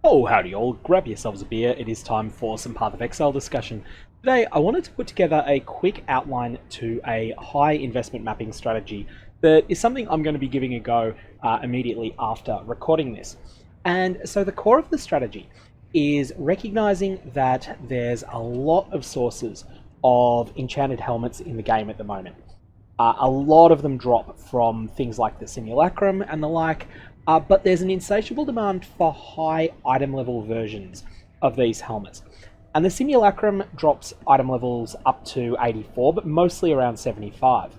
Oh, howdy all, grab yourselves a beer, it is time for some Path of Exile discussion. Today I wanted to put together a quick outline to a high investment mapping strategy that is something I'm going to be giving a go immediately after recording this. And so the core of the strategy is recognizing that there's a lot of sources of enchanted helmets in the game at the moment. A lot of them drop from things like the simulacrum and the like, but there's an insatiable demand for high item level versions of these helmets. And the simulacrum drops item levels up to 84, but mostly around 75.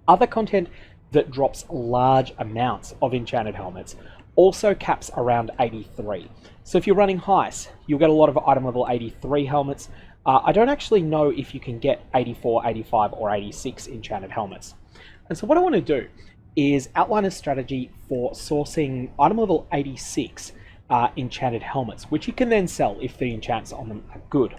Other content that drops large amounts of enchanted helmets also caps around 83. So if you're running Heist, you'll get a lot of item level 83 helmets. I don't actually know if you can get 84, 85, or 86 enchanted helmets. And so what I want to do is outline a strategy for sourcing item level 86 enchanted helmets, which you can then sell if the enchants on them are good.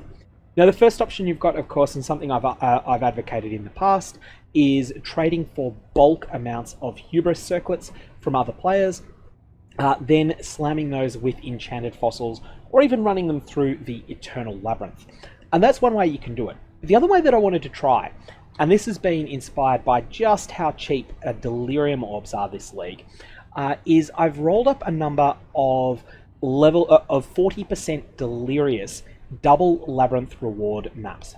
Now, the first option you've got, of course, and something I've advocated in the past, is trading for bulk amounts of hubris circlets from other players, then slamming those with enchanted fossils, or even running them through the Eternal Labyrinth. And that's one way you can do it. The other way that I wanted to try, and this has been inspired by just how cheap Delirium Orbs are this league, is I've rolled up a number of 40% delirious double labyrinth reward maps.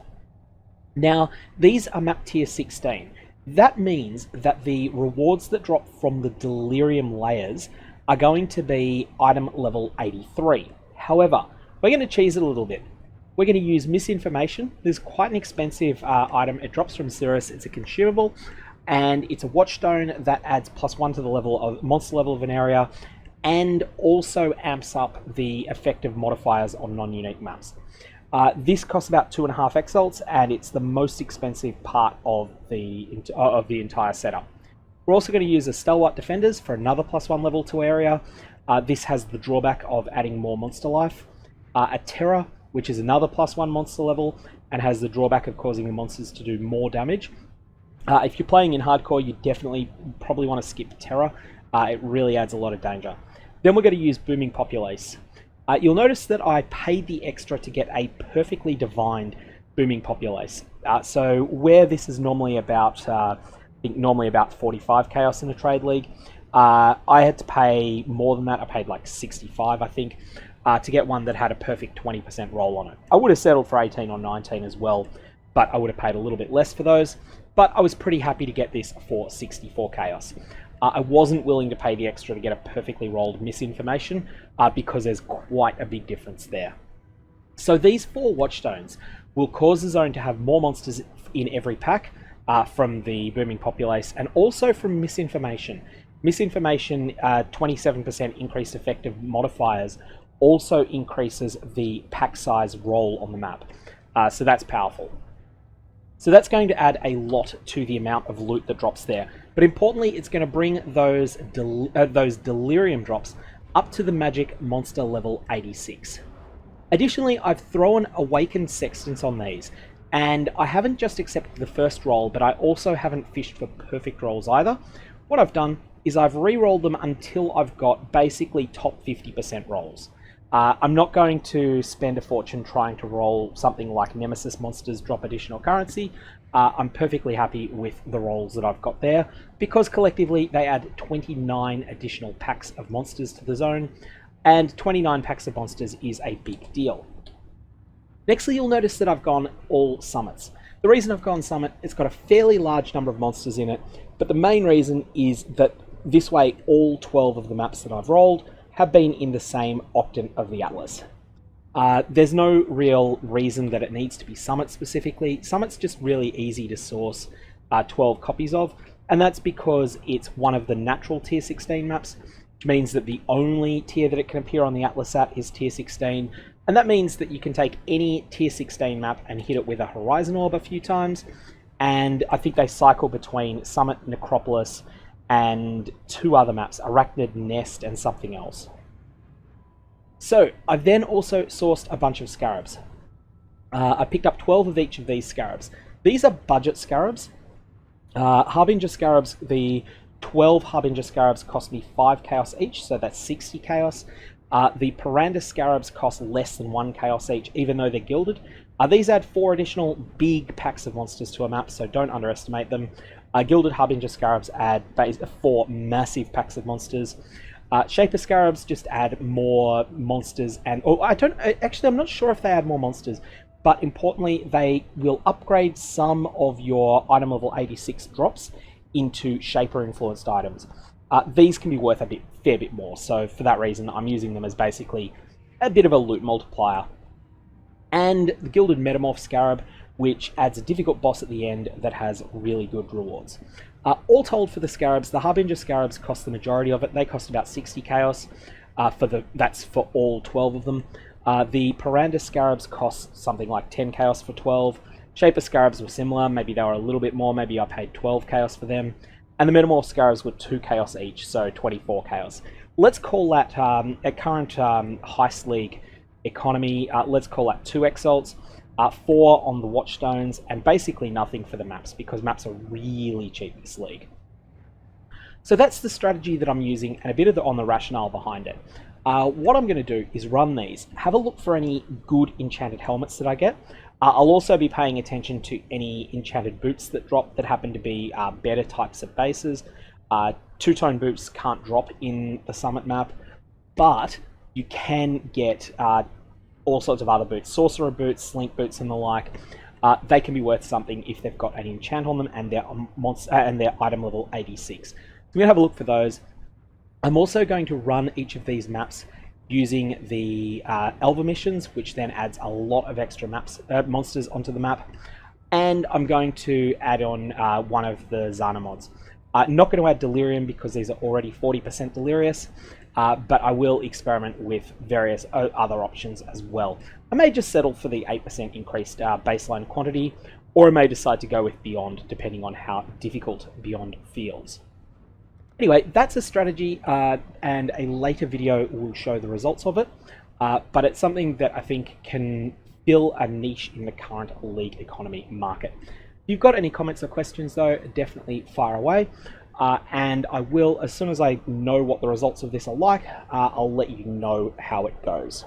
Now, these are map tier 16. That means that the rewards that drop from the delirium layers are going to be item level 83. However, we're going to cheese it a little bit. We're going to use misinformation. There's quite an expensive item. It drops from Cirrus. It's a consumable, and it's a watchstone that adds +1 to the level of monster level of an area, and also amps up the effective modifiers on non-unique maps. This costs about 2.5 exalts, and it's the most expensive part of the entire setup. We're also going to use a Stalwart Defenders for another +1 level to area. This has the drawback of adding more monster life. A Terror, which is another +1 monster level, and has the drawback of causing the monsters to do more damage. If you're playing in hardcore, you probably want to skip Terror. It really adds a lot of danger. Then we're going to use Booming Populace. You'll notice that I paid the extra to get a perfectly divined Booming Populace. So where this is normally about, I think normally about 45 chaos in a trade league, I had to pay more than that. I paid like 65, I think, to get one that had a perfect 20% roll on it. I would have settled for 18 or 19 as well, but I would have paid a little bit less for those. But I was pretty happy to get this for 64 chaos. I wasn't willing to pay the extra to get a perfectly rolled misinformation because there's quite a big difference there. So these 4 watchstones will cause the zone to have more monsters in every pack from the Booming Populace, and also from misinformation. Misinformation, 27% increased effective modifiers, also increases the pack size roll on the map. So that's powerful. So that's going to add a lot to the amount of loot that drops there. But importantly, it's going to bring those delirium drops up to the magic monster level 86. Additionally, I've thrown awakened sextants on these, and I haven't just accepted the first roll, but I also haven't fished for perfect rolls either. What I've done is I've re-rolled them until I've got basically top 50% rolls. I'm not going to spend a fortune trying to roll something like Nemesis monsters drop additional currency. I'm perfectly happy with the rolls that I've got there, because collectively they add 29 additional packs of monsters to the zone, and 29 packs of monsters is a big deal. Nextly, you'll notice that I've gone all summits. The reason I've gone summit, it's got a fairly large number of monsters in it, but the main reason is that this way all 12 of the maps that I've rolled have been in the same octant of the Atlas. There's no real reason that it needs to be Summit specifically. Summit's just really easy to source 12 copies of, and that's because it's one of the natural tier 16 maps, which means that the only tier that it can appear on the Atlas at is tier 16, and that means that you can take any tier 16 map and hit it with a Horizon Orb a few times, and I think they cycle between Summit, Necropolis, and 2 other maps, Arachnid Nest and something else. So I've then also sourced a bunch of Scarabs. I picked up 12 of each of these Scarabs. These are budget Scarabs. Harbinger Scarabs, the 12 Harbinger Scarabs cost me 5 chaos each, so that's 60 chaos. The Paranda Scarabs cost less than 1 chaos each, even though they're gilded. These add 4 additional big packs of monsters to a map, so don't underestimate them. Gilded Harbinger Scarabs add 4 massive packs of monsters. Shaper Scarabs just add more monsters, and I'm not sure if they add more monsters, but importantly, they will upgrade some of your item level 86 drops into Shaper influenced items. These can be worth a fair bit more, so for that reason, I'm using them as basically a bit of a loot multiplier. And the Gilded Metamorph Scarab, which adds a difficult boss at the end that has really good rewards. All told for the Scarabs, the Harbinger Scarabs cost the majority of it. They cost about 60 chaos. That's for all 12 of them. The Paranda Scarabs cost something like 10 chaos for 12. Shaper Scarabs were similar. Maybe they were a little bit more. Maybe I paid 12 chaos for them. And the Metamorph Scarabs were 2 chaos each, so 24 chaos. Let's call that, at current Heist League economy, let's call that 2 exalts. 4 on the watchstones, and basically nothing for the maps, because maps are really cheap this league. So that's the strategy that I'm using, and a bit on the rationale behind it. What I'm going to do is run these, have a look for any good enchanted helmets that I get. I'll also be paying attention to any enchanted boots that drop that happen to be better types of bases. Two-tone boots can't drop in the summit map, but you can get all sorts of other boots, sorcerer boots, slink boots, and the like. They can be worth something if they've got an enchant on them and their item level 86. So I'm going to have a look for those. I'm also going to run each of these maps using the Elva missions, which then adds a lot of extra monsters onto the map. And I'm going to add on one of the Zana mods. Not going to add Delirium because these are already 40% Delirious. But I will experiment with various other options as well. I may just settle for the 8% increased baseline quantity, or I may decide to go with Beyond, depending on how difficult Beyond feels. Anyway, that's a strategy, and a later video will show the results of it, but it's something that I think can fill a niche in the current league economy market. If you've got any comments or questions, though, definitely fire away. And I will, as soon as I know what the results of this are like, I'll let you know how it goes.